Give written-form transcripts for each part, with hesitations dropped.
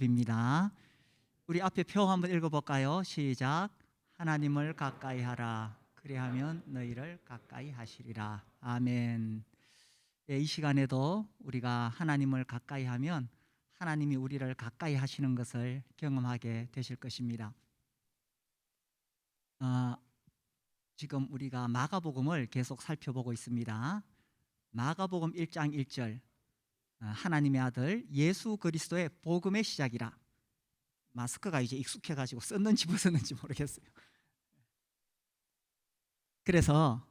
입니다. 우리 앞에 표 한번 읽어볼까요? 시작. 하나님을 가까이 하라. 그리하면 너희를 가까이 하시리라. 아멘. 이 시간에도 우리가 하나님을 가까이 하면 하나님이 우리를 가까이 하시는 것을 경험하게 되실 것입니다. 지금 우리가 마가복음을 계속 살펴보고 있습니다. 마가복음 1장 1절, 하나님의 아들 예수 그리스도의 복음의 시작이라. 마스크가 이제 익숙해가지고 썼는지 벗었는지 모르겠어요. 그래서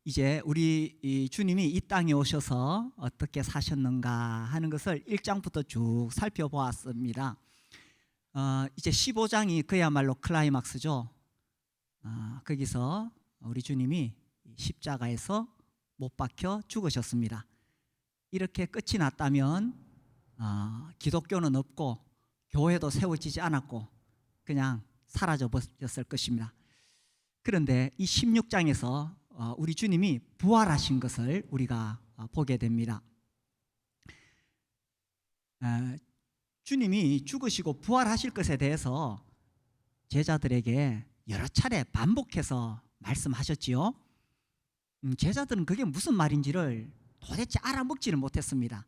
이제 우리 이 주님이 이 땅에 오셔서 어떻게 사셨는가 하는 것을 1장부터 쭉 살펴보았습니다. 이제 15장이 그야말로 클라이막스죠. 거기서 우리 주님이 십자가에서 못 박혀 죽으셨습니다. 이렇게 끝이 났다면 기독교는 없고 교회도 세워지지 않았고 그냥 사라져 버렸을 것입니다. 그런데 이 16장에서 우리 주님이 부활하신 것을 우리가 보게 됩니다. 주님이 죽으시고 부활하실 것에 대해서 제자들에게 여러 차례 반복해서 말씀하셨지요. 제자들은 그게 무슨 말인지를 도대체 알아먹지를 못했습니다.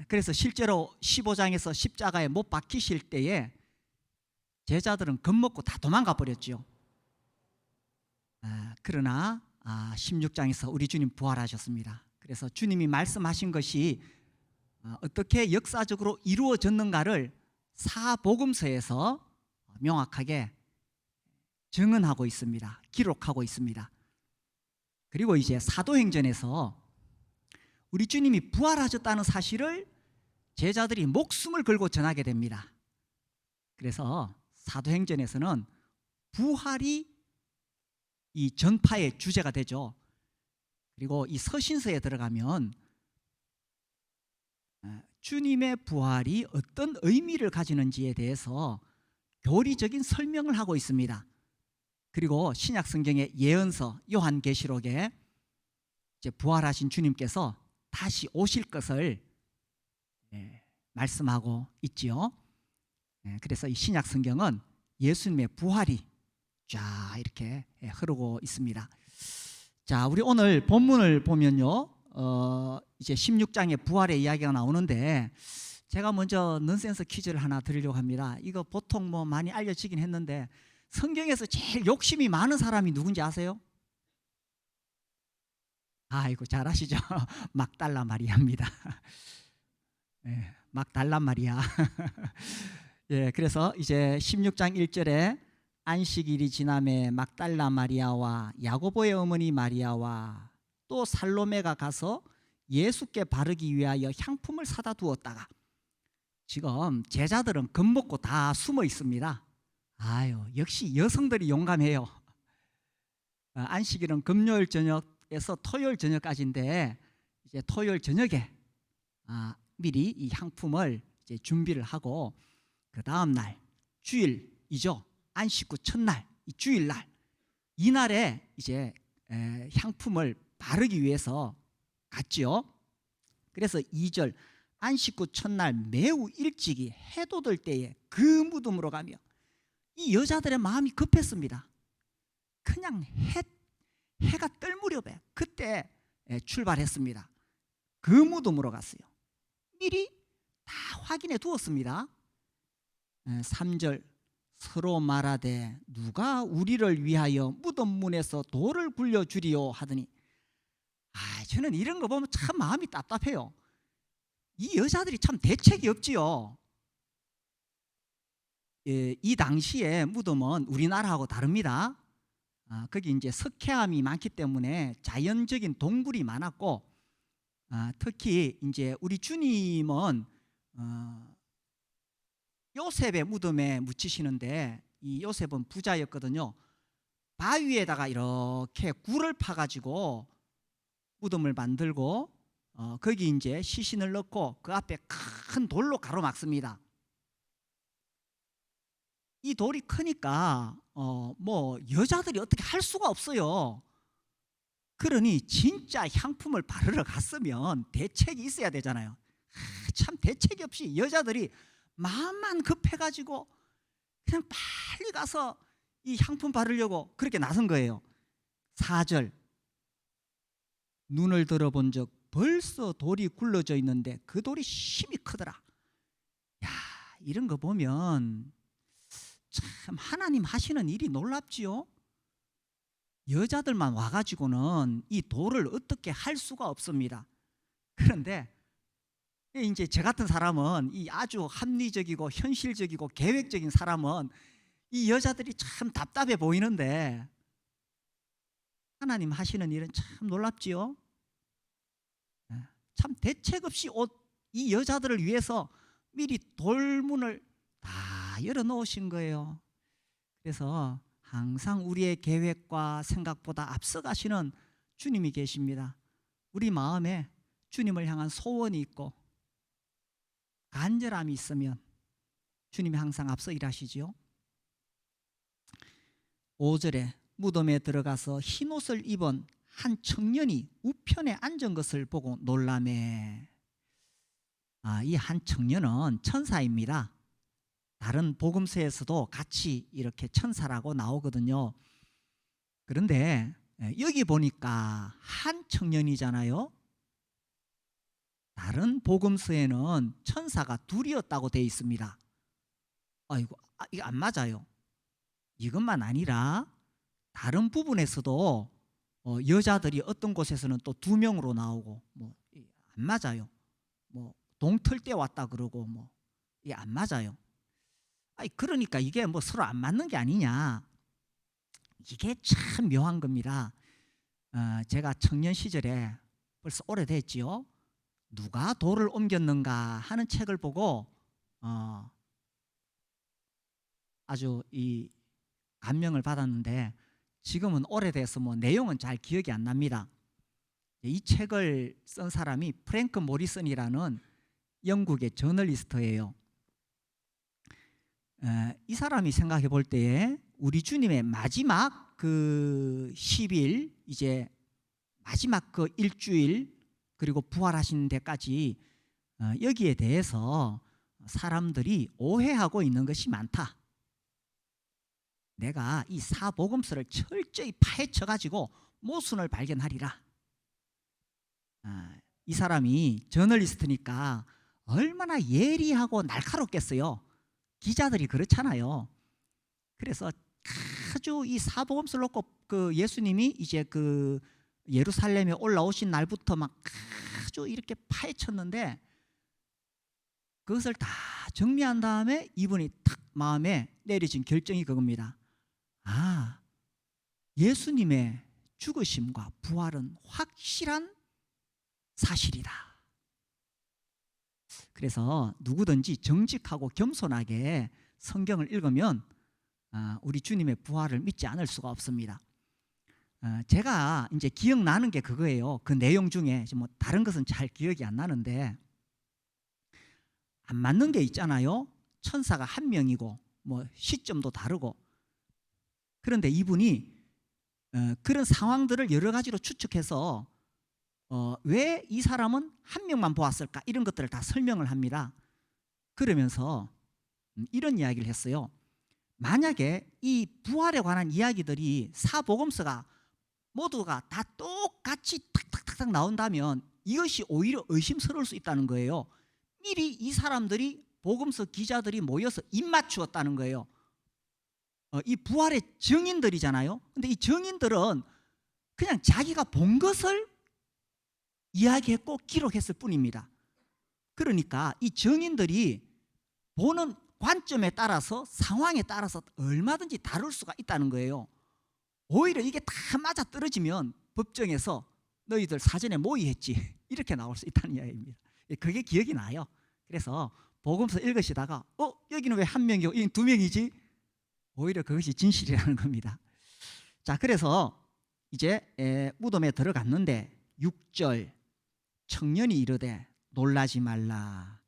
그래서 실제로 15장에서 십자가에 못 박히실 때에 제자들은 겁먹고 다 도망가 버렸죠. 그러나 16장에서 우리 주님 부활하셨습니다. 그래서 주님이 말씀하신 것이 어떻게 역사적으로 이루어졌는가를 사복음서에서 명확하게 증언하고 있습니다. 기록하고 있습니다. 그리고 이제 사도행전에서 우리 주님이 부활하셨다는 사실을 제자들이 목숨을 걸고 전하게 됩니다. 그래서 사도행전에서는 부활이 이 전파의 주제가 되죠. 그리고 이 서신서에 들어가면 주님의 부활이 어떤 의미를 가지는지에 대해서 교리적인 설명을 하고 있습니다. 그리고 신약 성경의 예언서 요한계시록에 이제 부활하신 주님께서 다시 오실 것을 말씀하고 있지요. 그래서 이 신약 성경은 예수님의 부활이 쫙 이렇게 흐르고 있습니다. 자, 우리 오늘 본문을 보면요, 이제 16장의 부활의 이야기가 나오는데 제가 먼저 넌센스 퀴즈를 하나 드리려고 합니다. 이거 보통 뭐 많이 알려지긴 했는데 성경에서 제일 욕심이 많은 사람이 누군지 아세요? 아이고 잘하시죠. 막달라 마리아입니다. 막달라 마리아. 그래서 이제 16장 1절에 안식일이 지남에 막달라 마리아와 야고보의 어머니 마리아와 또 살로메가 가서 예수께 바르기 위하여 향품을 사다 두었다가, 지금 제자들은 겁먹고 다 숨어 있습니다. 아유, 역시 여성들이 용감해요. 안식일은 금요일 저녁에서 토요일 저녁까지인데 이제 토요일 저녁에 미리 이 향품을 이제 준비를 하고 그 다음 날 주일이죠. 안식 후 첫날, 이 주일날, 이날에 이제 향품을 바르기 위해서 갔지요. 그래서 2절, 안식 후 첫날 매우 일찍이 해도 될 때에 그 무덤으로 가며, 이 여자들의 마음이 급했습니다. 그냥 해가 뜰 무렵에 그때 출발했습니다. 그 무덤으로 갔어요. 미리 다 확인해 두었습니다. 3절, 서로 말하되 누가 우리를 위하여 무덤 문에서 돌을 굴려주리요 하더니, 저는 이런 거 보면 참 마음이 답답해요. 이 여자들이 참 대책이 없지요. 이 당시에 무덤은 우리나라하고 다릅니다. 거기 이제 석회암이 많기 때문에 자연적인 동굴이 많았고, 특히 이제 우리 주님은 요셉의 무덤에 묻히시는데, 이 요셉은 부자였거든요. 바위에다가 이렇게 굴을 파가지고 무덤을 만들고 거기 이제 시신을 넣고 그 앞에 큰 돌로 가로막습니다. 이 돌이 크니까 뭐 여자들이 어떻게 할 수가 없어요. 그러니 진짜 향품을 바르러 갔으면 대책이 있어야 되잖아요. 참 대책 없이 여자들이 마음만 급해가지고 그냥 빨리 가서 이 향품 바르려고 그렇게 나선 거예요. 4절, 눈을 들어본 적 벌써 돌이 굴러져 있는데 그 돌이 힘이 크더라. 야, 이런 거 보면 참 하나님 하시는 일이 놀랍지요. 여자들만 와가지고는 이 돌을 어떻게 할 수가 없습니다. 그런데 이제 저 같은 사람은, 이 아주 합리적이고 현실적이고 계획적인 사람은 이 여자들이 참 답답해 보이는데 하나님 하시는 일은 참 놀랍지요. 참 대책 없이 이 여자들을 위해서 미리 돌문을 다 열어놓으신 거예요. 그래서 항상 우리의 계획과 생각보다 앞서가시는 주님이 계십니다. 우리 마음에 주님을 향한 소원이 있고 간절함이 있으면 주님이 항상 앞서 일하시지요. 5절에 무덤에 들어가서 흰옷을 입은 한 청년이 우편에 앉은 것을 보고 놀라매. 이 한 청년은 천사입니다. 다른 복음서에서도 같이 이렇게 천사라고 나오거든요. 그런데 여기 보니까 한 청년이잖아요. 다른 복음서에는 천사가 둘이었다고 되어 있습니다. 아이고, 이거 안 맞아요. 이것만 아니라 다른 부분에서도 여자들이 어떤 곳에서는 또 2명으로 나오고 안 맞아요. 동틀 때 왔다 그러고 이게 안 맞아요. 그러니까 이게 서로 안 맞는 게 아니냐. 이게 참 묘한 겁니다. 제가 청년 시절에 벌써 오래됐지요. 누가 돌을 옮겼는가 하는 책을 보고 아주 이 감명을 받았는데 지금은 오래돼서 내용은 잘 기억이 안 납니다. 이 책을 쓴 사람이 프랭크 모리슨이라는 영국의 저널리스트예요. 이 사람이 생각해 볼 때에 우리 주님의 마지막 그 10일, 이제 마지막 그 일주일, 그리고 부활하신 데까지 여기에 대해서 사람들이 오해하고 있는 것이 많다. 내가 이 사복음서를 철저히 파헤쳐 가지고 모순을 발견하리라. 이 사람이 저널리스트니까 얼마나 예리하고 날카롭겠어요. 기자들이 그렇잖아요. 그래서 아주 이 사복음서를 놓고 그 예수님이 이제 그 예루살렘에 올라오신 날부터 막 아주 이렇게 파헤쳤는데 그것을 다 정리한 다음에 이분이 딱 마음에 내려진 결정이 그겁니다. 예수님의 죽으심과 부활은 확실한 사실이다. 그래서 누구든지 정직하고 겸손하게 성경을 읽으면 우리 주님의 부활을 믿지 않을 수가 없습니다. 제가 이제 기억나는 게 그거예요. 그 내용 중에 다른 것은 잘 기억이 안 나는데 안 맞는 게 있잖아요. 천사가 한 명이고 시점도 다르고. 그런데 이분이 그런 상황들을 여러 가지로 추측해서 왜 이 사람은 한 명만 보았을까, 이런 것들을 다 설명을 합니다. 그러면서 이런 이야기를 했어요. 만약에 이 부활에 관한 이야기들이 사복음서가 모두가 다 똑같이 탁탁탁탁 나온다면 이것이 오히려 의심스러울 수 있다는 거예요. 미리 이 사람들이, 복음서 기자들이 모여서 입맞추었다는 거예요. 이 부활의 증인들이잖아요. 근데 이 증인들은 그냥 자기가 본 것을 이야기했고 기록했을 뿐입니다. 그러니까 이 증인들이 보는 관점에 따라서, 상황에 따라서 얼마든지 다룰 수가 있다는 거예요. 오히려 이게 다 맞아 떨어지면 법정에서 너희들 사전에 모의했지, 이렇게 나올 수 있다는 이야기입니다. 그게 기억이 나요. 그래서 복음서 읽으시다가 여기는 왜 한 명이고 여기는 2명이지? 오히려 그것이 진실이라는 겁니다. 자, 그래서 이제 무덤에 들어갔는데 6절, 청년이 이르되 놀라지 말라.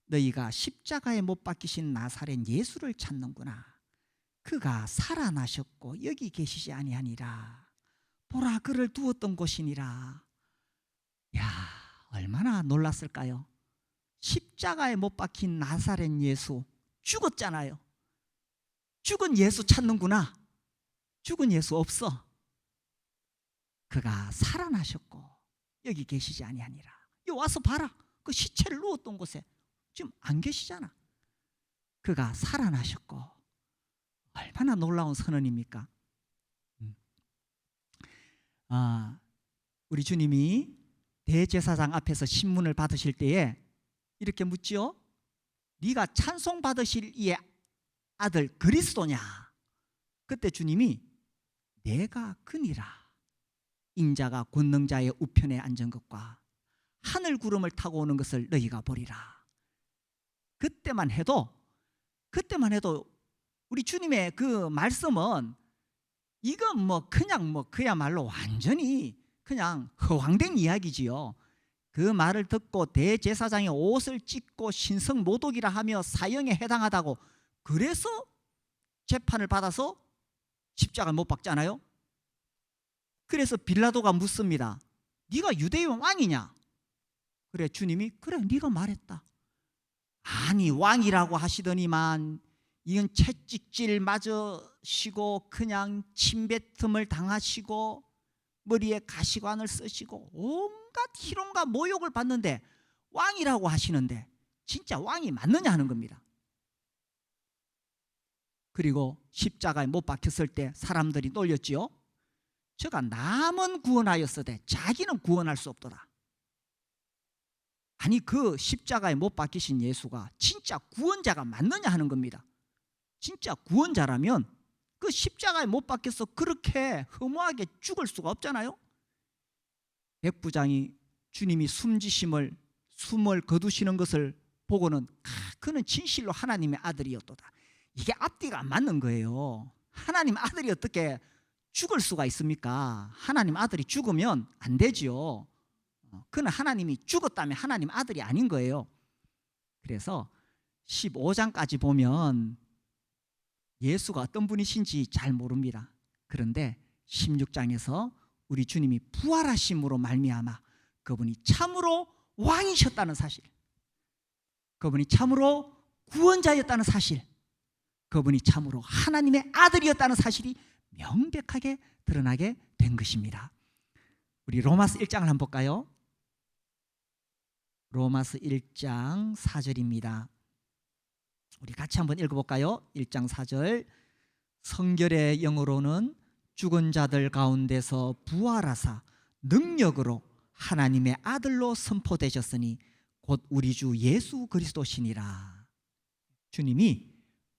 너희가 십자가에 못 박히신 나사렛 예수를 찾는구나. 그가 살아나셨고 여기 계시지 아니하니라. 보라, 그를 두었던 곳이니라. 야, 얼마나 놀랐을까요? 십자가에 못 박힌 나사렛 예수 죽었잖아요. 죽은 예수 찾는구나. 죽은 예수 없어. 그가 살아나셨고 여기 계시지 아니하니라. 여기 와서 봐라. 그 시체를 누웠던 곳에 지금 안 계시잖아. 그가 살아나셨고 얼마나 놀라운 선언입니까? 우리 주님이 대제사장 앞에서 신문을 받으실 때에 이렇게 묻지요. 네가 찬송 받으실 이의 아들 그리스도냐? 그때 주님이 내가 그니라. 인자가 권능자의 우편에 앉은 것과 하늘 구름을 타고 오는 것을 너희가 보리라. 그때만 해도 우리 주님의 그 말씀은 이건 그냥 그야말로 완전히 그냥 허황된 이야기지요. 그 말을 듣고 대제사장이 옷을 찢고 신성모독이라 하며 사형에 해당하다고 그래서 재판을 받아서 십자가를 못 박잖아요. 그래서 빌라도가 묻습니다. 네가 유대인 왕이냐? 그래 주님이 그래 네가 말했다. 아니 왕이라고 하시더니만 이건 채찍질 맞으시고 그냥 침뱉음을 당하시고 머리에 가시관을 쓰시고 온갖 희롱과 모욕을 받는데 왕이라고 하시는데 진짜 왕이 맞느냐 하는 겁니다. 그리고 십자가에 못 박혔을 때 사람들이 놀렸지요. 저가 남은 구원하였으되 자기는 구원할 수 없도다. 아니 그 십자가에 못 박히신 예수가 진짜 구원자가 맞느냐 하는 겁니다. 진짜 구원자라면 그 십자가에 못 박혀서 그렇게 허무하게 죽을 수가 없잖아요. 백부장이 주님이 숨을 거두시는 것을 보고는 그는 진실로 하나님의 아들이었도다. 이게 앞뒤가 안 맞는 거예요. 하나님 아들이 어떻게 죽을 수가 있습니까? 하나님 아들이 죽으면 안 되지요. 그는 하나님이 죽었다면 하나님 아들이 아닌 거예요. 그래서 15장까지 보면 예수가 어떤 분이신지 잘 모릅니다. 그런데 16장에서 우리 주님이 부활하심으로 말미암아 그분이 참으로 왕이셨다는 사실, 그분이 참으로 구원자였다는 사실, 그분이 참으로 하나님의 아들이었다는 사실이 명백하게 드러나게 된 것입니다. 우리 로마서 1장을 한번 볼까요? 로마서 1장 4절입니다. 우리 같이 한번 읽어볼까요? 1장 4절. 성결의 영으로는 죽은 자들 가운데서 부활하사 능력으로 하나님의 아들로 선포되셨으니 곧 우리 주 예수 그리스도시니라. 주님이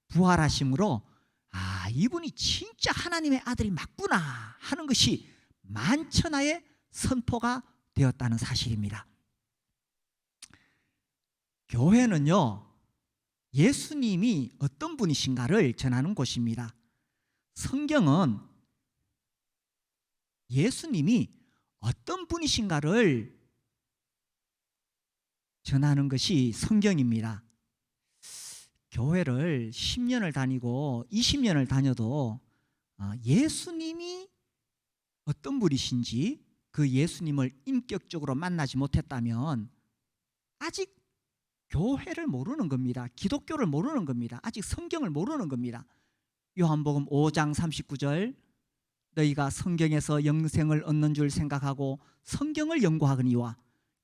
부활하심으로 이분이 진짜 하나님의 아들이 맞구나 하는 것이 만천하에 선포가 되었다는 사실입니다. 교회는요, 예수님이 어떤 분이신가를 전하는 곳입니다. 성경은 예수님이 어떤 분이신가를 전하는 것이 성경입니다. 교회를 10년을 다니고 20년을 다녀도 예수님이 어떤 분이신지 그 예수님을 인격적으로 만나지 못했다면 아직 교회를 모르는 겁니다. 기독교를 모르는 겁니다. 아직 성경을 모르는 겁니다. 요한복음 5장 39절, 너희가 성경에서 영생을 얻는 줄 생각하고 성경을 연구하거니와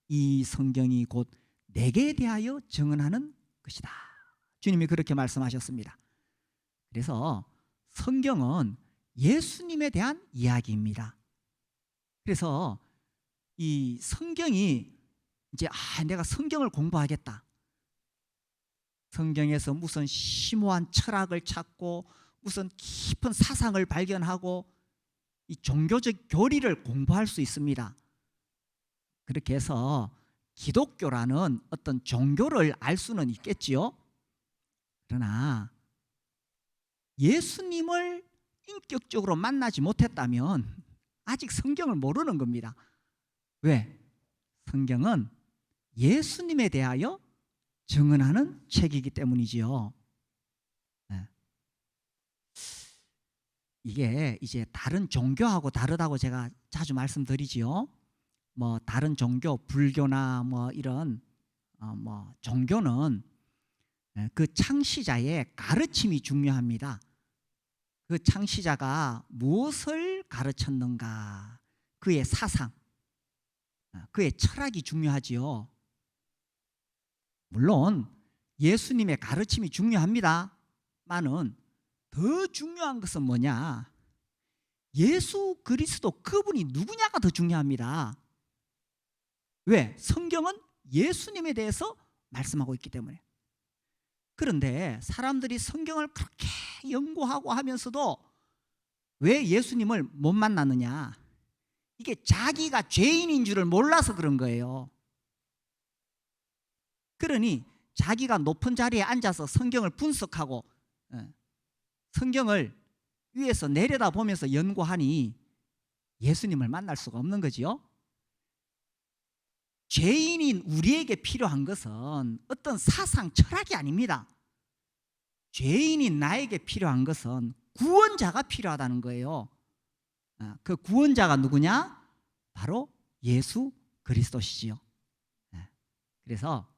이 성경이 곧 내게 대하여 증언하는 것이다. 주님이 그렇게 말씀하셨습니다. 그래서 성경은 예수님에 대한 이야기입니다. 그래서 이 성경이 이제 내가 성경을 공부하겠다, 성경에서 무슨 심오한 철학을 찾고 무슨 깊은 사상을 발견하고 이 종교적 교리를 공부할 수 있습니다. 그렇게 해서 기독교라는 어떤 종교를 알 수는 있겠지요. 그러나 예수님을 인격적으로 만나지 못했다면 아직 성경을 모르는 겁니다. 왜? 성경은 예수님에 대하여 증언하는 책이기 때문이지요. 이게 이제 다른 종교하고 다르다고 제가 자주 말씀드리지요. 다른 종교, 불교나 이런 종교는 그 창시자의 가르침이 중요합니다. 그 창시자가 무엇을 가르쳤는가, 그의 사상, 그의 철학이 중요하지요. 물론 예수님의 가르침이 중요합니다만은 더 중요한 것은 뭐냐? 예수 그리스도 그분이 누구냐가 더 중요합니다. 왜? 성경은 예수님에 대해서 말씀하고 있기 때문에. 그런데 사람들이 성경을 그렇게 연구하고 하면서도 왜 예수님을 못 만났느냐? 이게 자기가 죄인인 줄을 몰라서 그런 거예요. 그러니 자기가 높은 자리에 앉아서 성경을 분석하고 성경을 위에서 내려다 보면서 연구하니 예수님을 만날 수가 없는 거지요. 죄인인 우리에게 필요한 것은 어떤 사상 철학이 아닙니다. 죄인인 나에게 필요한 것은 구원자가 필요하다는 거예요. 그 구원자가 누구냐? 바로 예수 그리스도시지요. 그래서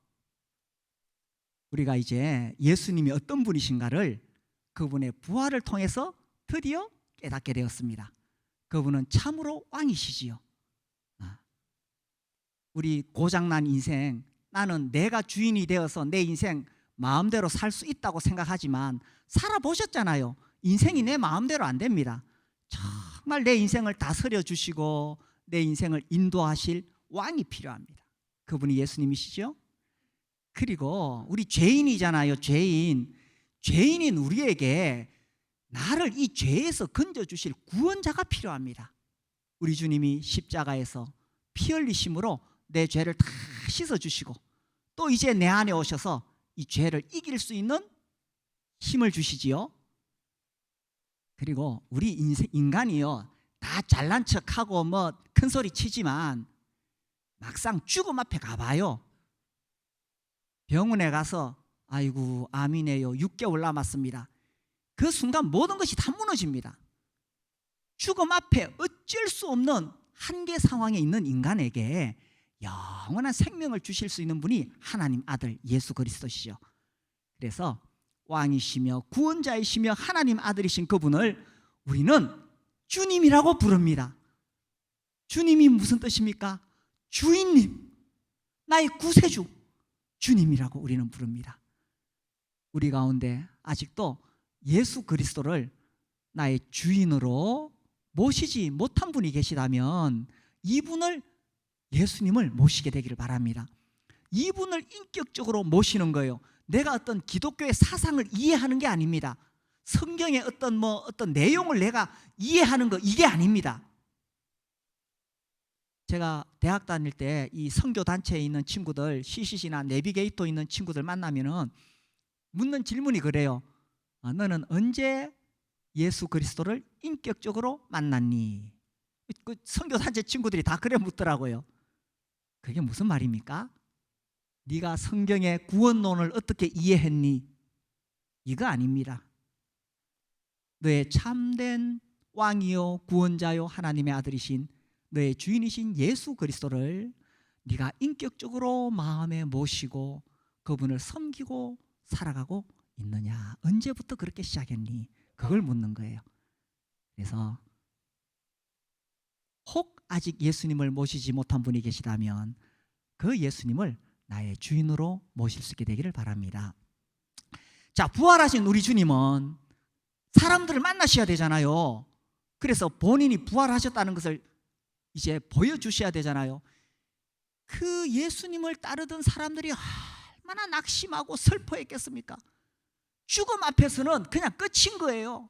우리가 이제 예수님이 어떤 분이신가를 그분의 부활을 통해서 드디어 깨닫게 되었습니다. 그분은 참으로 왕이시지요. 우리 고장난 인생, 나는 내가 주인이 되어서 내 인생 마음대로 살 수 있다고 생각하지만 살아보셨잖아요. 인생이 내 마음대로 안 됩니다. 정말 내 인생을 다스려 주시고 내 인생을 인도하실 왕이 필요합니다. 그분이 예수님이시죠. 그리고 우리 죄인이잖아요. 죄인인 우리에게 나를 이 죄에서 건져주실 구원자가 필요합니다. 우리 주님이 십자가에서 피 흘리심으로 내 죄를 다 씻어주시고 또 이제 내 안에 오셔서 이 죄를 이길 수 있는 힘을 주시지요. 그리고 우리 인간이요, 다 잘난 척하고 큰 소리 치지만 막상 죽음 앞에 가봐요. 병원에 가서 아이고 암이네요, 6개월 남았습니다. 그 순간 모든 것이 다 무너집니다. 죽음 앞에 어쩔 수 없는 한계 상황에 있는 인간에게 영원한 생명을 주실 수 있는 분이 하나님 아들 예수 그리스도시죠. 그래서 왕이시며 구원자이시며 하나님 아들이신 그분을 우리는 주님이라고 부릅니다. 주님이 무슨 뜻입니까? 주인님, 나의 구세주, 주님이라고 우리는 부릅니다. 우리 가운데 아직도 예수 그리스도를 나의 주인으로 모시지 못한 분이 계시다면 이분을, 예수님을 모시게 되기를 바랍니다. 이분을 인격적으로 모시는 거예요. 내가 어떤 기독교의 사상을 이해하는 게 아닙니다. 성경의 어떤 내용을 내가 이해하는 거, 이게 아닙니다. 제가 대학 다닐 때 이 선교 단체에 있는 친구들, CCC나 내비게이터 있는 친구들 만나면은 묻는 질문이 그래요. 너는 언제 예수 그리스도를 인격적으로 만났니? 그 선교 단체 친구들이 다 그래 묻더라고요. 그게 무슨 말입니까? 네가 성경의 구원론을 어떻게 이해했니? 이거 아닙니다. 너의 참된 왕이요 구원자요 하나님의 아들이신 너의 주인이신 예수 그리스도를 네가 인격적으로 마음에 모시고 그분을 섬기고 살아가고 있느냐? 언제부터 그렇게 시작했니? 그걸 묻는 거예요. 그래서 혹 아직 예수님을 모시지 못한 분이 계시다면 그 예수님을 나의 주인으로 모실 수 있게 되기를 바랍니다. 자, 부활하신 우리 주님은 사람들을 만나셔야 되잖아요. 그래서 본인이 부활하셨다는 것을 이제 보여주셔야 되잖아요. 그 예수님을 따르던 사람들이 얼마나 낙심하고 슬퍼했겠습니까? 죽음 앞에서는 그냥 끝인 거예요.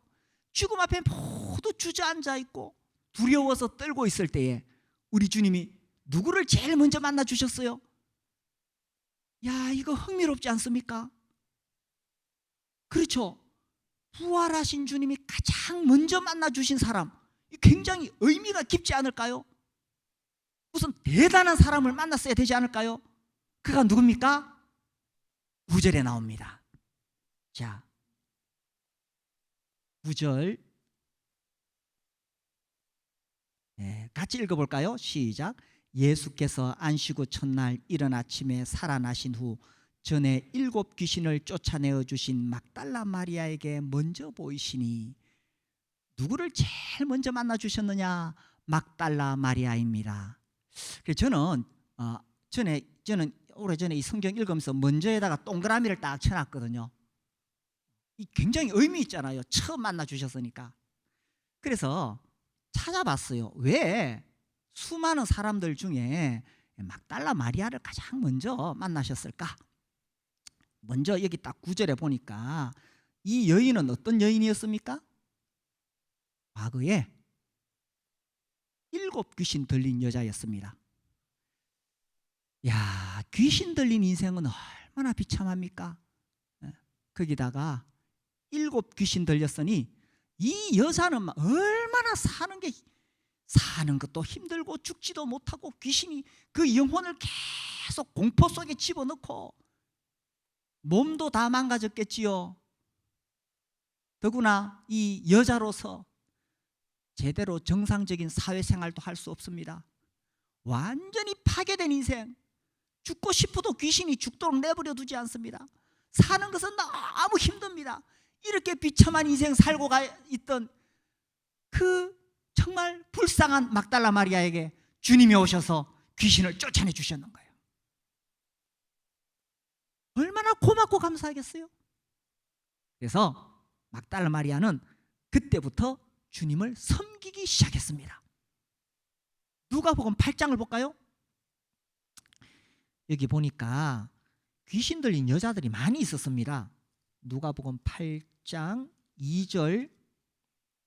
죽음 앞에 모두 주저앉아 있고 두려워서 떨고 있을 때에 우리 주님이 누구를 제일 먼저 만나 주셨어요? 야, 이거 흥미롭지 않습니까? 그렇죠. 부활하신 주님이 가장 먼저 만나 주신 사람, 굉장히 의미가 깊지 않을까요? 무슨 대단한 사람을 만났어야 되지 않을까요? 그가 누굽니까? 9절에 나옵니다. 자, 9절 같이 읽어볼까요? 시작. 예수께서 안식 후 첫날 이른 아침에 살아나신 후 전에 7 귀신을 쫓아내어 주신 막달라 마리아에게 먼저 보이시니, 누구를 제일 먼저 만나 주셨느냐? 막달라 마리아입니다. 그래서 저는 오래전에 이 성경 읽으면서 먼저에다가 동그라미를 딱 쳐놨거든요. 이 굉장히 의미 있잖아요. 처음 만나 주셨으니까. 그래서 찾아봤어요. 왜 수많은 사람들 중에 막달라 마리아를 가장 먼저 만나셨을까? 먼저 여기 딱 9절에 보니까 이 여인은 어떤 여인이었습니까? 과거에 7 귀신 들린 여자였습니다. 야, 귀신 들린 인생은 얼마나 비참합니까? 거기다가 7 귀신 들렸으니 이 여자는 얼마나 사는 것도 힘들고 죽지도 못하고 귀신이 그 영혼을 계속 공포 속에 집어넣고 몸도 다 망가졌겠지요. 더구나 이 여자로서 제대로 정상적인 사회생활도 할 수 없습니다. 완전히 파괴된 인생. 죽고 싶어도 귀신이 죽도록 내버려 두지 않습니다. 사는 것은 너무 힘듭니다. 이렇게 비참한 인생 살고 있던 그 정말 불쌍한 막달라 마리아에게 주님이 오셔서 귀신을 쫓아내 주셨는 거예요. 얼마나 고맙고 감사하겠어요. 그래서 막달라 마리아는 그때부터 주님을 섬기기 시작했습니다. 누가복음 8장을 볼까요? 여기 보니까 귀신 들린 여자들이 많이 있었습니다. 누가복음 8장 2절,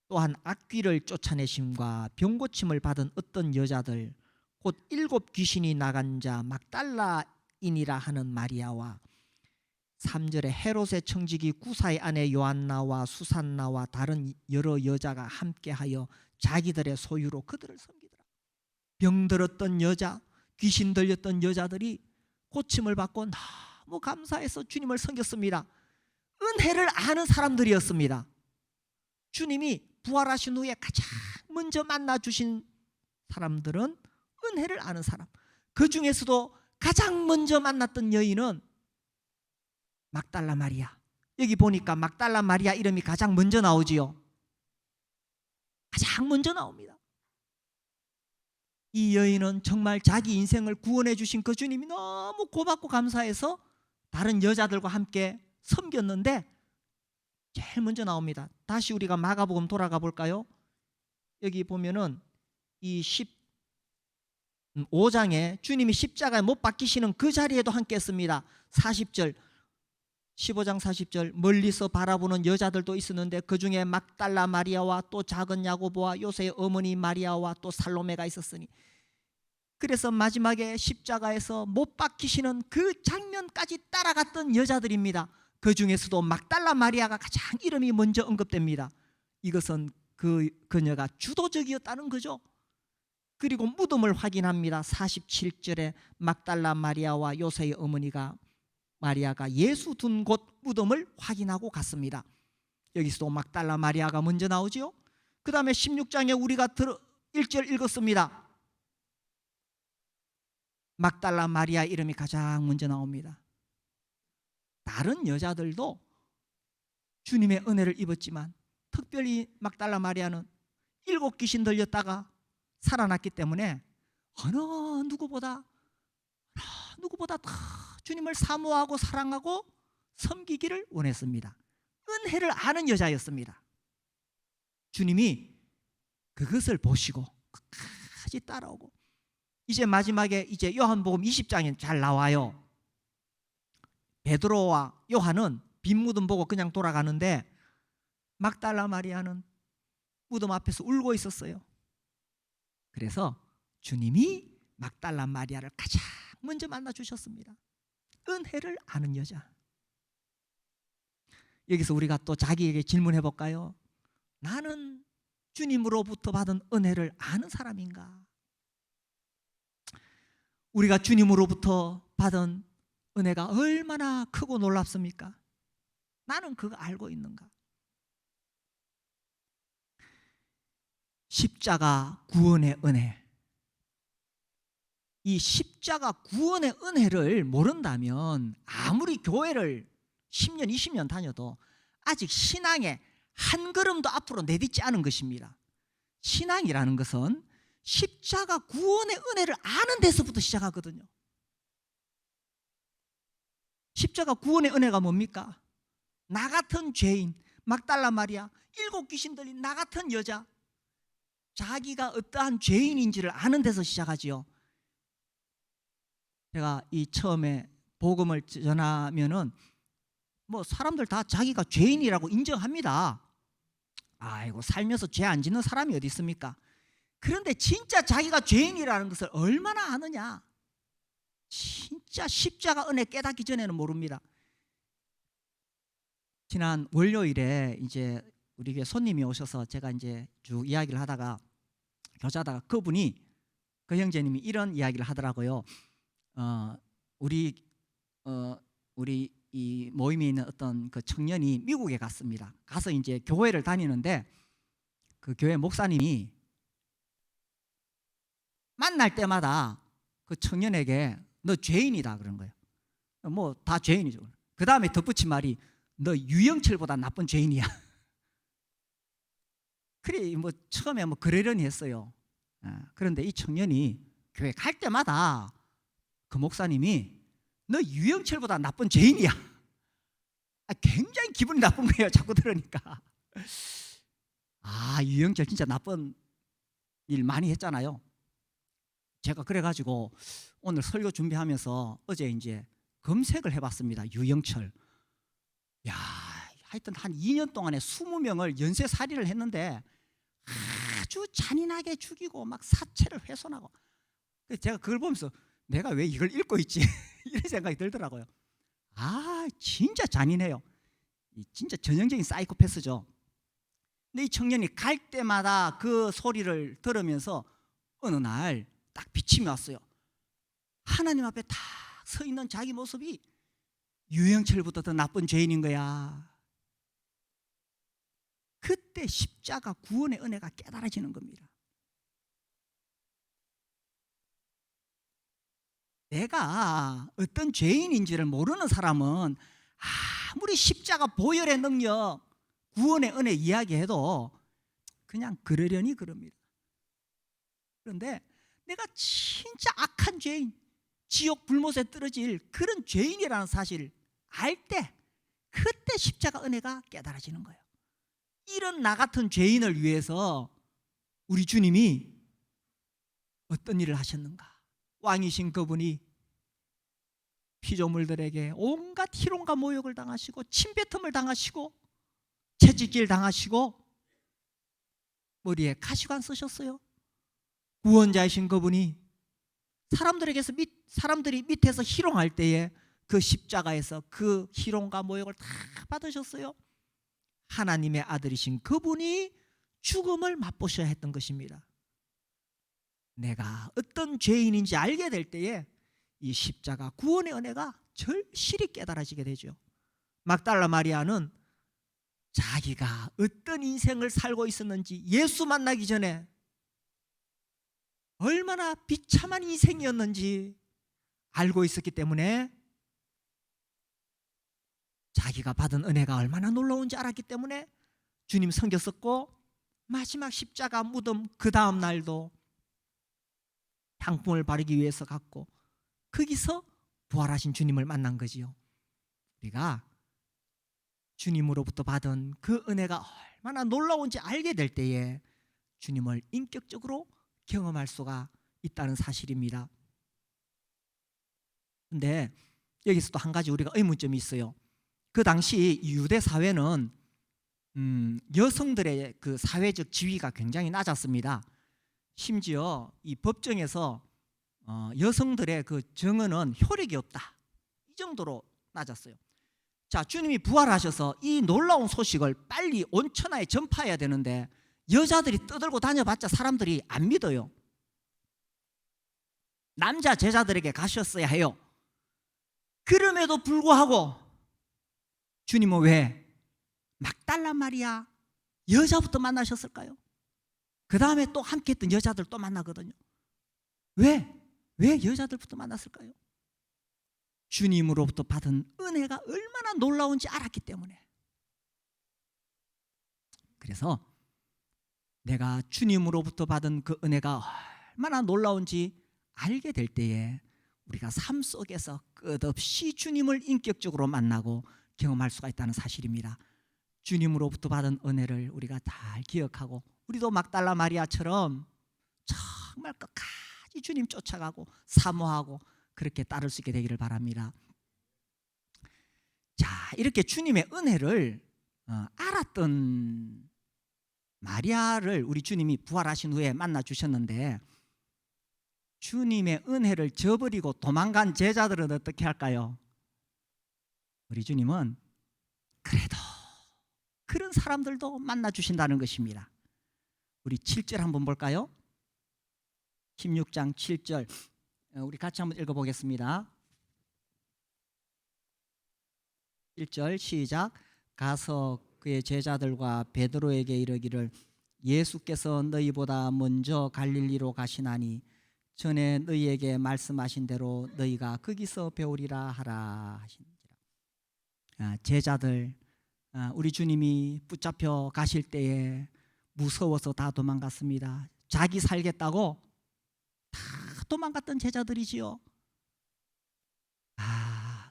또한 악귀를 쫓아내심과 병고침을 받은 어떤 여자들, 곧 7 귀신이 나간 자 막달라인이라 하는 마리아와 3절에 헤롯의 청지기 구사의 아내 요한나와 수산나와 다른 여러 여자가 함께하여 자기들의 소유로 그들을 섬기더라. 병들었던 여자, 귀신 들렸던 여자들이 고침을 받고 너무 감사해서 주님을 섬겼습니다. 은혜를 아는 사람들이었습니다. 주님이 부활하신 후에 가장 먼저 만나 주신 사람들은 은혜를 아는 사람. 그 중에서도 가장 먼저 만났던 여인은 막달라 마리아. 여기 보니까 막달라 마리아 이름이 가장 먼저 나오지요. 가장 먼저 나옵니다. 이 여인은 정말 자기 인생을 구원해 주신 그 주님이 너무 고맙고 감사해서 다른 여자들과 함께 섬겼는데 제일 먼저 나옵니다. 다시 우리가 마가복음 돌아가 볼까요? 여기 보면은 이 15장에 주님이 십자가에 못 박히시는 그 자리에도 함께 했습니다. 40절, 15장 40절, 멀리서 바라보는 여자들도 있었는데 그 중에 막달라 마리아와 또 작은 야고보와 요새의 어머니 마리아와 또 살로메가 있었으니, 그래서 마지막에 십자가에서 못 박히시는 그 장면까지 따라갔던 여자들입니다. 그 중에서도 막달라 마리아가 가장 이름이 먼저 언급됩니다. 이것은 그녀가 주도적이었다는 거죠. 그리고 무덤을 확인합니다. 47절에 막달라 마리아와 요새의 어머니가 마리아가 예수 둔 곳 무덤을 확인하고 갔습니다. 여기서도 막달라 마리아가 먼저 나오죠. 그 다음에 16장에 우리가 1절 읽었습니다. 막달라 마리아 이름이 가장 먼저 나옵니다. 다른 여자들도 주님의 은혜를 입었지만 특별히 막달라 마리아는 7 귀신 들렸다가 살아났기 때문에 어느 누구보다 더 주님을 사모하고 사랑하고 섬기기를 원했습니다. 은혜를 아는 여자였습니다. 주님이 그것을 보시고 끝까지 따라오고, 이제 마지막에 이제 요한복음 20장에 잘 나와요. 베드로와 요한은 빈 무덤 보고 그냥 돌아가는데 막달라 마리아는 무덤 앞에서 울고 있었어요. 그래서 주님이 막달라 마리아를 가장 먼저 만나 주셨습니다. 은혜를 아는 여자. 여기서 우리가 또 자기에게 질문해 볼까요? 나는 주님으로부터 받은 은혜를 아는 사람인가? 우리가 주님으로부터 받은 은혜가 얼마나 크고 놀랍습니까? 나는 그거 알고 있는가? 십자가 구원의 은혜, 이 십자가 구원의 은혜를 모른다면 아무리 교회를 10년, 20년 다녀도 아직 신앙에 한 걸음도 앞으로 내딛지 않은 것입니다. 신앙이라는 것은 십자가 구원의 은혜를 아는 데서부터 시작하거든요. 십자가 구원의 은혜가 뭡니까? 나 같은 죄인, 막달라 마리아, 7 귀신 들린 나 같은 여자, 자기가 어떠한 죄인인지를 아는 데서 시작하지요. 제가 이 처음에 복음을 전하면은 뭐 사람들 다 자기가 죄인이라고 인정합니다. 아이고, 살면서 죄 안 짓는 사람이 어디 있습니까? 그런데 진짜 자기가 죄인이라는 것을 얼마나 아느냐? 진짜 십자가 은혜 깨닫기 전에는 모릅니다. 지난 월요일에 이제 우리 교회 손님이 오셔서 제가 이제 쭉 이야기를 하다가 교제하다가 그분이, 그 형제님이 이런 이야기를 하더라고요. 우리 이 모임에 있는 어떤 그 청년이 미국에 갔습니다. 가서 이제 교회를 다니는데 그 교회 목사님이 만날 때마다 그 청년에게 너 죄인이다 그런 거예요. 뭐 다 죄인이죠. 그 다음에 덧붙인 말이 너 유영철보다 나쁜 죄인이야. 그래 뭐 처음에 뭐 그러려니 했어요. 그런데 이 청년이 교회 갈 때마다 그 목사님이 너 유영철보다 나쁜 죄인이야. 굉장히 기분이 나쁜 거예요. 자꾸 들으니까. 유영철 진짜 나쁜 일 많이 했잖아요. 제가 그래가지고 오늘 설교 준비하면서 어제 이제 검색을 해봤습니다. 유영철. 야, 하여튼 한 2년 동안에 20명을 연쇄살인을 했는데 아주 잔인하게 죽이고 막 사체를 훼손하고. 제가 그걸 보면서 내가 왜 이걸 읽고 있지? 이런 생각이 들더라고요. 진짜 잔인해요. 진짜 전형적인 사이코패스죠. 근데 이 청년이 갈 때마다 그 소리를 들으면서 어느 날 딱 비침이 왔어요. 하나님 앞에 딱 서 있는 자기 모습이 유영철보다 더 나쁜 죄인인 거야. 그때 십자가 구원의 은혜가 깨달아지는 겁니다. 내가 어떤 죄인인지를 모르는 사람은 아무리 십자가 보혈의 능력, 구원의 은혜 이야기해도 그냥 그러려니 그럽니다. 그런데 내가 진짜 악한 죄인, 지옥 불못에 떨어질 그런 죄인이라는 사실을 알 때 그때 십자가 은혜가 깨달아지는 거예요. 이런 나 같은 죄인을 위해서 우리 주님이 어떤 일을 하셨는가? 왕이신 그분이 피조물들에게 온갖 희롱과 모욕을 당하시고 침뱉음을 당하시고 채찍질 당하시고 머리에 가시관 쓰셨어요. 구원자이신 그분이 사람들이 밑에서 희롱할 때에 그 십자가에서 그 희롱과 모욕을 다 받으셨어요. 하나님의 아들이신 그분이 죽음을 맛보셔야 했던 것입니다. 내가 어떤 죄인인지 알게 될 때에 이 십자가 구원의 은혜가 절실히 깨달아지게 되죠. 막달라 마리아는 자기가 어떤 인생을 살고 있었는지, 예수 만나기 전에 얼마나 비참한 인생이었는지 알고 있었기 때문에, 자기가 받은 은혜가 얼마나 놀라운지 알았기 때문에 주님 섬겼었고, 마지막 십자가 무덤 그 다음 날도 향품을 바르기 위해서 갔고, 거기서 부활하신 주님을 만난 거지요. 우리가 주님으로부터 받은 그 은혜가 얼마나 놀라운지 알게 될 때에 주님을 인격적으로 경험할 수가 있다는 사실입니다. 그런데 여기서 또 한 가지 우리가 의문점이 있어요. 그 당시 유대 사회는 여성들의 그 사회적 지위가 굉장히 낮았습니다. 심지어 이 법정에서 여성들의 그 증언은 효력이 없다, 이 정도로 낮았어요. 자, 주님이 부활하셔서 이 놀라운 소식을 빨리 온 천하에 전파해야 되는데 여자들이 떠들고 다녀봤자 사람들이 안 믿어요. 남자 제자들에게 가셨어야 해요. 그럼에도 불구하고 주님은 왜 막달라 마리아 여자부터 만나셨을까요? 그 다음에 또 함께 했던 여자들 또 만나거든요. 왜? 왜 여자들부터 만났을까요? 주님으로부터 받은 은혜가 얼마나 놀라운지 알았기 때문에. 그래서 내가 주님으로부터 받은 그 은혜가 얼마나 놀라운지 알게 될 때에 우리가 삶 속에서 끝없이 주님을 인격적으로 만나고 경험할 수가 있다는 사실입니다. 주님으로부터 받은 은혜를 우리가 잘 기억하고, 우리도 막달라 마리아처럼 정말 끝까지 주님 쫓아가고 사모하고 그렇게 따를 수 있게 되기를 바랍니다. 자, 이렇게 주님의 은혜를 알았던 마리아를 우리 주님이 부활하신 후에 만나 주셨는데, 주님의 은혜를 저버리고 도망간 제자들은 어떻게 할까요? 우리 주님은 그래도 그런 사람들도 만나 주신다는 것입니다. 우리 7절 한번 볼까요? 16장 7절 우리 같이 한번 읽어보겠습니다. 1절 시작. 가서 그의 제자들과 베드로에게 이르기를 예수께서 너희보다 먼저 갈릴리로 가시나니 전에 너희에게 말씀하신 대로 너희가 거기서 배우리라 하라 하시니라. 제자들, 우리 주님이 붙잡혀 가실 때에 무서워서 다 도망갔습니다. 자기 살겠다고 다 도망갔던 제자들이지요.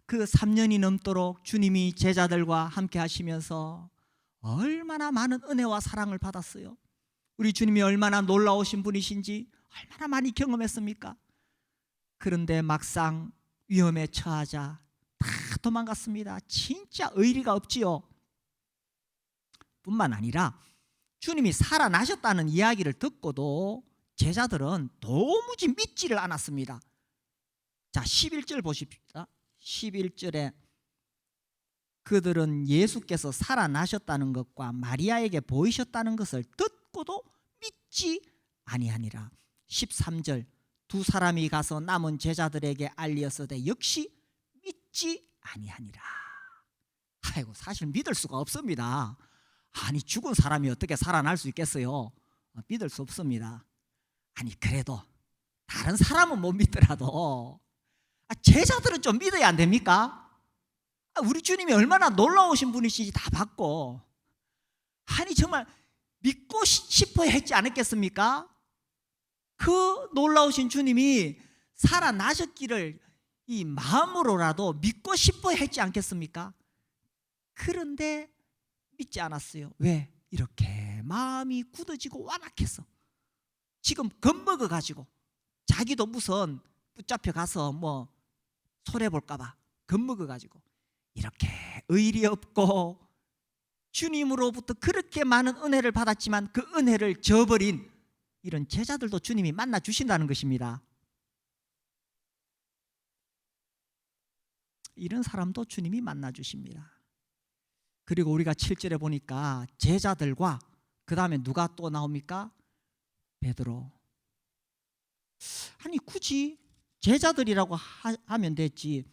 그 3년이 넘도록 주님이 제자들과 함께 하시면서 얼마나 많은 은혜와 사랑을 받았어요. 우리 주님이 얼마나 놀라우신 분이신지 얼마나 많이 경험했습니까? 그런데 막상 위험에 처하자 다 도망갔습니다. 진짜 의리가 없지요. 뿐만 아니라 주님이 살아나셨다는 이야기를 듣고도 제자들은 도무지 믿지를 않았습니다. 자, 11절 보십시다. 11절에 그들은 예수께서 살아나셨다는 것과 마리아에게 보이셨다는 것을 듣고도 믿지 아니하니라. 13절 두 사람이 가서 남은 제자들에게 알리었으되 역시 믿지 아니하니라. 아이고, 사실 믿을 수가 없습니다. 아니, 죽은 사람이 어떻게 살아날 수 있겠어요? 믿을 수 없습니다. 아니, 그래도 다른 사람은 못 믿더라도 제자들은 좀 믿어야 안 됩니까? 우리 주님이 얼마나 놀라우신 분이신지 다 봤고, 아니 정말 믿고 싶어 했지 않았겠습니까? 그 놀라우신 주님이 살아나셨기를 이 마음으로라도 믿고 싶어 했지 않겠습니까? 그런데 믿지 않았어요. 왜? 이렇게 마음이 굳어지고 완악해서, 지금 겁먹어 가지고 자기도 무슨 붙잡혀 가서 뭐 손해볼까봐 겁먹어 가지고 이렇게 의리 없고 주님으로부터 그렇게 많은 은혜를 받았지만 그 은혜를 저버린 이런 제자들도 주님이 만나 주신다는 것입니다. 이런 사람도 주님이 만나 주십니다. 그리고 우리가 7절에 보니까 제자들과 그 다음에 누가 또 나옵니까? 베드로. 아니 굳이 제자들이라고 하면 됐지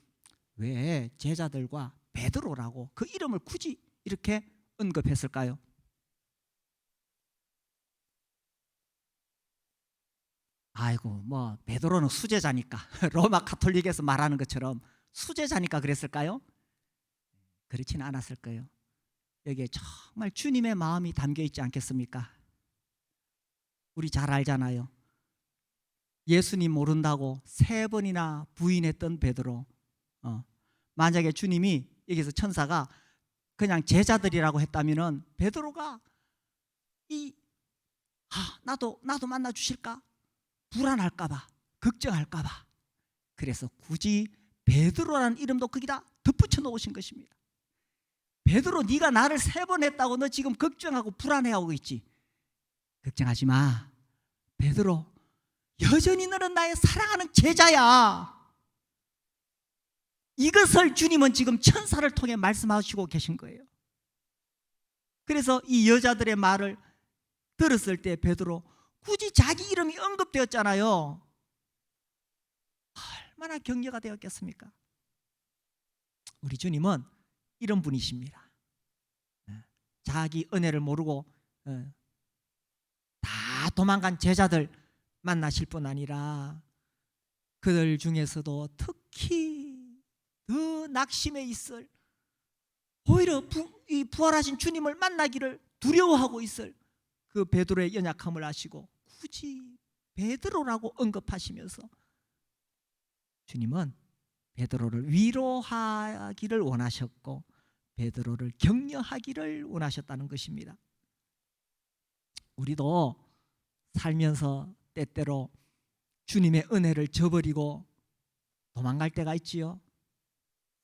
왜 제자들과 베드로라고 그 이름을 굳이 이렇게 언급했을까요? 아이고, 뭐 베드로는 수제자니까 로마 가톨릭에서 말하는 것처럼 수제자니까 그랬을까요? 그렇지는 않았을 거예요. 여기에 정말 주님의 마음이 담겨 있지 않겠습니까? 우리 잘 알잖아요. 예수님 모른다고 3번이나 부인했던 베드로. 만약에 주님이 여기서 천사가 그냥 제자들이라고 했다면은 베드로가 나도 만나 주실까? 불안할까봐, 걱정할까봐. 그래서 굳이 베드로라는 이름도 거기다 덧붙여 놓으신 것입니다. 베드로, 네가 나를 3번 했다고 너 지금 걱정하고 불안해하고 있지? 걱정하지 마. 베드로, 여전히 너는 나의 사랑하는 제자야. 이것을 주님은 지금 천사를 통해 말씀하시고 계신 거예요. 그래서 이 여자들의 말을 들었을 때 베드로, 굳이 자기 이름이 언급되었잖아요. 얼마나 격려가 되었겠습니까? 우리 주님은 이런 분이십니다. 자기 은혜를 모르고 다 도망간 제자들 만나실 뿐 아니라 그들 중에서도 특히 더 낙심해 있을, 오히려 이 부활하신 주님을 만나기를 두려워하고 있을 그 베드로의 연약함을 아시고 굳이 베드로라고 언급하시면서 주님은 베드로를 위로하기를 원하셨고 베드로를 격려하기를 원하셨다는 것입니다. 우리도 살면서 때때로 주님의 은혜를 저버리고 도망갈 때가 있지요.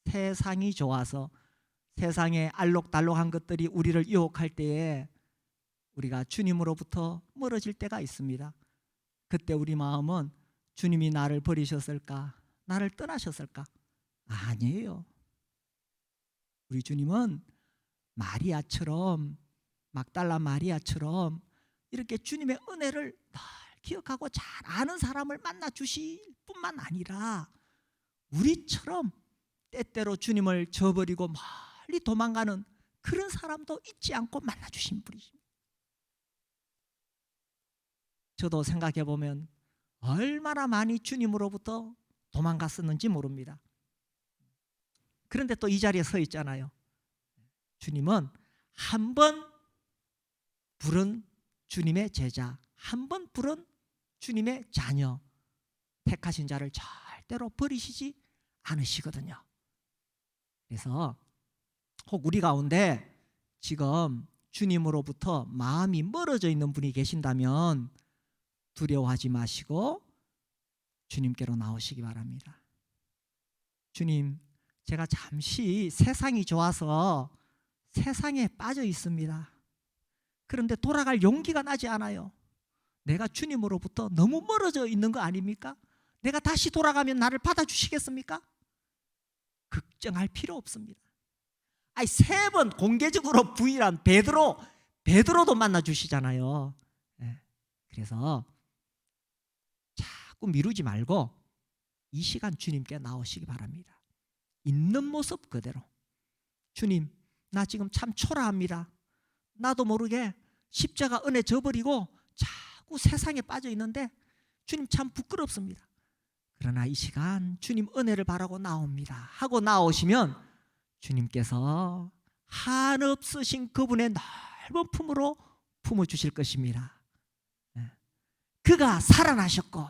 세상이 좋아서 세상의 알록달록한 것들이 우리를 유혹할 때에 우리가 주님으로부터 멀어질 때가 있습니다. 그때 우리 마음은 주님이 나를 버리셨을까? 나를 떠나셨을까? 아니에요. 우리 주님은 마리아처럼, 막달라 마리아처럼 이렇게 주님의 은혜를 늘 기억하고 잘 아는 사람을 만나 주실 뿐만 아니라 우리처럼 때때로 주님을 저버리고 멀리 도망가는 그런 사람도 잊지 않고 만나 주신 분이십니다. 저도 생각해 보면 얼마나 많이 주님으로부터 도망갔었는지 모릅니다. 그런데 또 이 자리에 서 있잖아요. 주님은 한 번 부른 주님의 제자, 한 번 부른 주님의 자녀, 택하신 자를 절대로 버리시지 않으시거든요. 그래서 혹 우리 가운데 지금 주님으로부터 마음이 멀어져 있는 분이 계신다면 두려워하지 마시고 주님께로 나오시기 바랍니다. 주님, 제가 잠시 세상이 좋아서 세상에 빠져 있습니다. 그런데 돌아갈 용기가 나지 않아요. 내가 주님으로부터 너무 멀어져 있는 거 아닙니까? 내가 다시 돌아가면 나를 받아주시겠습니까? 걱정할 필요 없습니다. 아니, 3번 공개적으로 부인한 베드로도 만나주시잖아요. 그래서 자꾸 미루지 말고 이 시간 주님께 나오시기 바랍니다. 있는 모습 그대로, 주님, 나 지금 참 초라합니다. 나도 모르게 십자가 은혜 저버리고 자꾸 세상에 빠져 있는데 주님 참 부끄럽습니다. 그러나 이 시간 주님 은혜를 바라고 나옵니다 하고 나오시면 주님께서 한없으신 그분의 넓은 품으로 품어주실 것입니다. 그가 살아나셨고,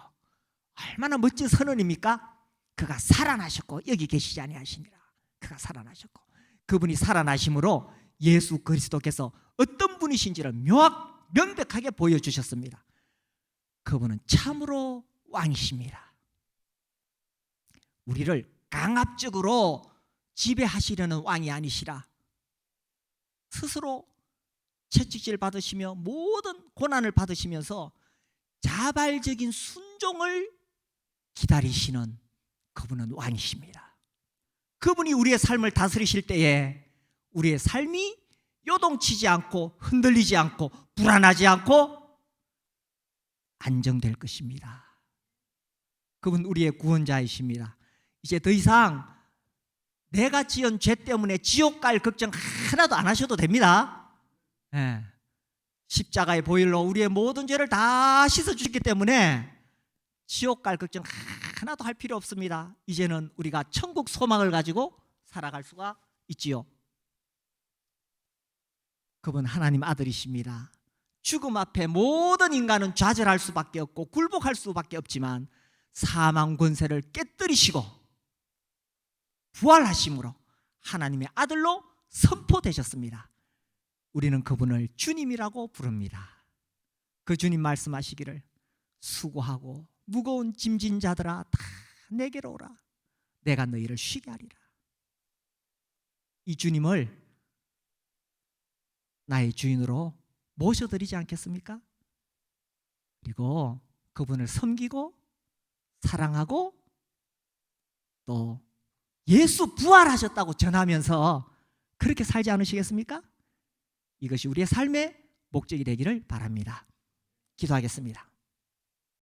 얼마나 멋진 선언입니까? 그가 살아나셨고 여기 계시지 아니하시니라. 그가 살아나셨고, 그분이 살아나심으로 예수 그리스도께서 어떤 분이신지를 명백하게 보여주셨습니다. 그분은 참으로 왕이십니다. 우리를 강압적으로 지배하시려는 왕이 아니시라, 스스로 채찍질 받으시며 모든 고난을 받으시면서 자발적인 순종을 기다리시는 그분은 왕이십니다. 그분이 우리의 삶을 다스리실 때에 우리의 삶이 요동치지 않고 흔들리지 않고 불안하지 않고 안정될 것입니다. 그분 우리의 구원자이십니다. 이제 더 이상 내가 지은 죄 때문에 지옥 갈 걱정 하나도 안 하셔도 됩니다. 십자가의 보혈로 우리의 모든 죄를 다 씻어주셨기 때문에 지옥 갈 걱정 하나도 할 필요 없습니다. 이제는 우리가 천국 소망을 가지고 살아갈 수가 있지요. 그분 하나님 아들이십니다. 죽음 앞에 모든 인간은 좌절할 수밖에 없고 굴복할 수밖에 없지만 사망 권세를 깨뜨리시고 부활하심으로 하나님의 아들로 선포되셨습니다. 우리는 그분을 주님이라고 부릅니다. 그 주님 말씀하시기를 수고하고 무거운 짐진 자들아 다 내게로 오라. 내가 너희를 쉬게 하리라. 이 주님을 나의 주인으로 모셔드리지 않겠습니까? 그리고 그분을 섬기고 사랑하고 또 예수 부활하셨다고 전하면서 그렇게 살지 않으시겠습니까? 이것이 우리의 삶의 목적이 되기를 바랍니다. 기도하겠습니다.